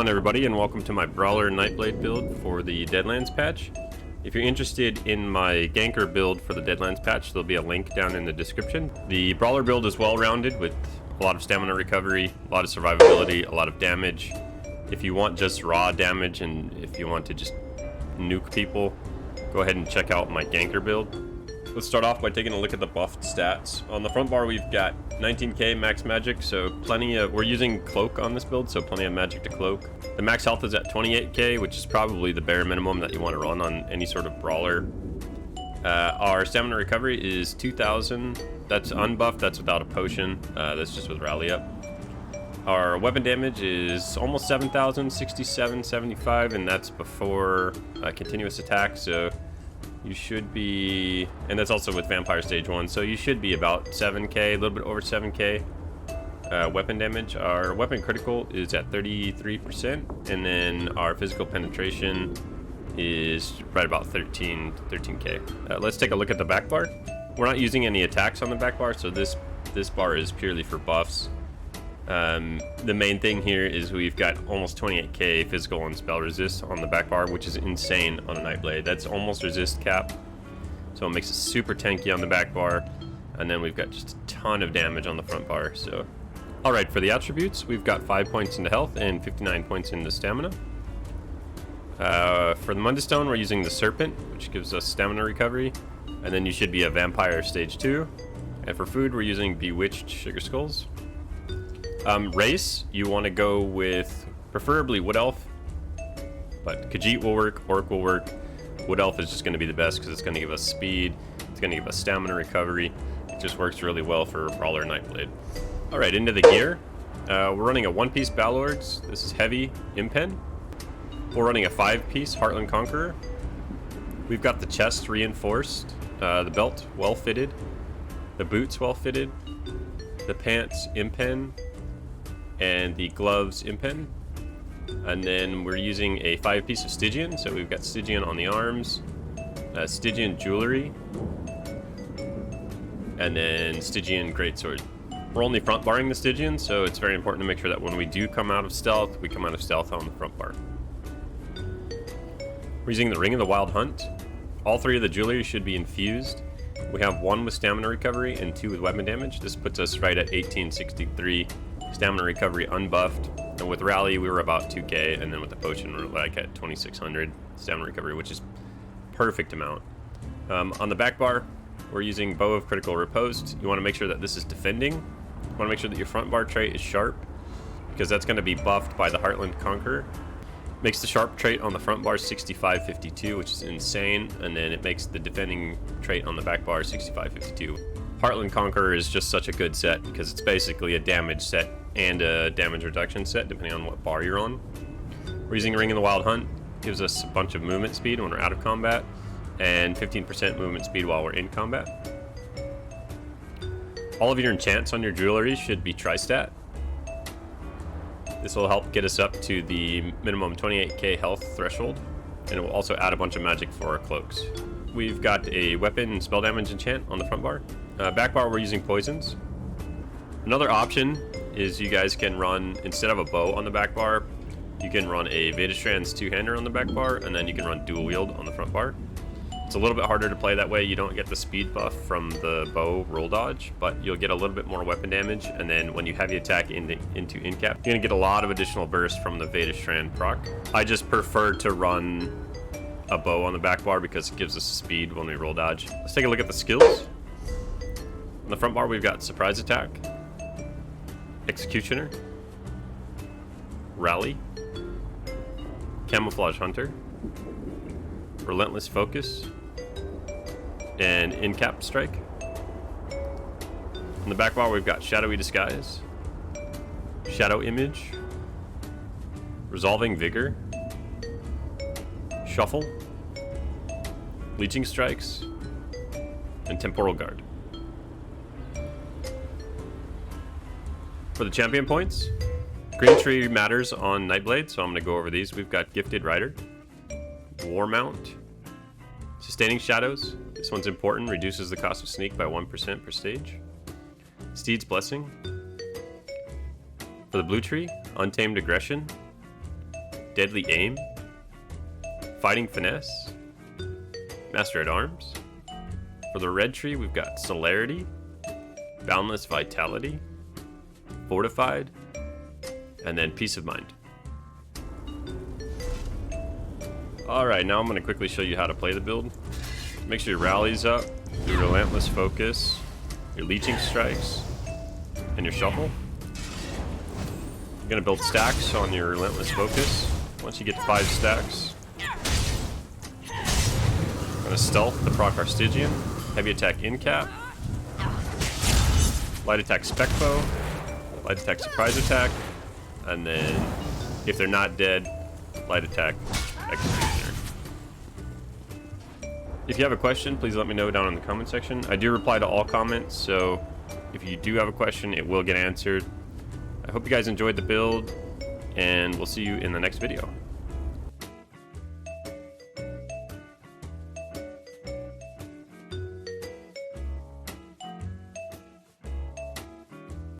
on, everybody, and welcome to my Brawler Nightblade build for the Deadlands patch. If you're interested in my ganker build for the Deadlands patch, there'll be a link down in the description. The Brawler build is well-rounded with a lot of stamina recovery, a lot of survivability, a lot of damage. If you want just raw damage and if you want to just nuke people, go ahead and check out my ganker build. Let's start off by taking a look at the buffed stats. On the front bar, we've got 19k max magic, so plenty of... We're using cloak on this build, so plenty of magic to cloak. The max health is at 28k, which is probably the bare minimum that you want to run on any sort of brawler. Our stamina recovery is 2000. That's unbuffed, that's without a potion. That's just with rally up. Our weapon damage is almost 7,000, 6775, and that's before continuous attack, so you should be, and that's also with Vampire Stage 1, so you should be about 7k, a little bit over 7k weapon damage. Our weapon critical is at 33%, and then our physical penetration is right about 13k. Let's take a look at the back bar. We're not using any attacks on the back bar, so this bar is purely for buffs. The main thing here is we've got almost 28k physical and spell resist on the back bar, which is insane on a Nightblade. That's almost resist cap, so it makes it super tanky on the back bar, and then we've got just a ton of damage on the front bar. So, alright, for the attributes, we've got 5 points into health and 59 points into stamina. For the Mundistone, we're using the Serpent, which gives us stamina recovery, and then you should be a Vampire Stage 2. And for food, we're using Bewitched Sugar Skulls. Race, you want to go with preferably Wood Elf, but Khajiit will work, Orc will work. Wood Elf is just going to be the best because it's going to give us speed, it's going to give us stamina recovery. It just works really well for Brawler Nightblade. Alright, into the gear. We're running a 1-piece Balords. This is heavy Impen. We're running a 5-piece Heartland Conqueror. We've got the chest reinforced, the belt well fitted, the boots well fitted, the pants Impen, and the gloves Impen. And then we're using a 5-piece of Stygian, so we've got Stygian on the arms, Stygian jewelry, and then Stygian greatsword. We're only front barring the Stygian, so it's very important to make sure that when we do come out of stealth, we come out of stealth on the front bar. We're using the Ring of the Wild Hunt. All 3 of the jewelry should be infused. We have 1 with stamina recovery and 2 with weapon damage. This puts us right at 1863 stamina recovery unbuffed. And with rally, we were about 2k, and then with the potion, we're like at 2600 stamina recovery, which is perfect amount. On the back bar, we're using Bow of Critical Riposte. You want to make sure that this is defending. You want to make sure that your front bar trait is sharp, because that's going to be buffed by the Heartland Conqueror. Makes the sharp trait on the front bar 6552, which is insane, and then it makes the defending trait on the back bar 6552. Heartland Conqueror is just such a good set because it's basically a damage set and a damage reduction set depending on what bar you're on. We're using Ring of the Wild Hunt. Gives us a bunch of movement speed when we're out of combat and 15% movement speed while we're in combat. All of your enchants on your jewelry should be tri-stat. This will help get us up to the minimum 28k health threshold, and it will also add a bunch of magic for our cloaks. We've got a weapon and spell damage enchant on the front bar. Back bar, we're using poisons. Another option is you guys can run, instead of a bow on the back bar, you can run a Vedastrand's 2-hander on the back bar, and then you can run dual wield on the front bar. It's a little bit harder to play that way. You don't get the speed buff from the bow roll dodge, but you'll get a little bit more weapon damage, and then when you heavy attack into incap, you're going to get a lot of additional burst from the Vedastrand proc. I just prefer to run a bow on the back bar because it gives us speed when we roll dodge. Let's take a look at the skills. On the front bar, we've got Surprise Attack, Executioner, Rally, Camouflage Hunter, Relentless Focus, and In-Cap Strike. On the back bar, we've got Shadowy Disguise, Shadow Image, Resolving Vigor, Shuffle, Leeching Strikes, and Temporal Guard. For the champion points, Green Tree matters on Nightblade, so I'm going to go over these. We've got Gifted Rider, War Mount, Sustaining Shadows. This one's important, reduces the cost of sneak by 1% per stage. Steed's Blessing. For the blue tree, Untamed Aggression, Deadly Aim, Fighting Finesse, Master at Arms. For the red tree, we've got Celerity, Boundless Vitality, Fortified, and then Peace of Mind. Alright, now I'm going to quickly show you how to play the build. Make sure your rally's up, your Relentless Focus, your Leeching Strikes, and your Shuffle. You're going to build stacks on your Relentless Focus. Once you get to 5 stacks, you're going to Stealth to proc our Stygian, Heavy Attack Incap, Light Attack Specfo, Light Attack Surprise Attack, and then, if they're not dead, Light Attack Executioner. If you have a question, please let me know down in the comment section. I do reply to all comments, so if you do have a question, it will get answered. I hope you guys enjoyed the build, and we'll see you in the next video.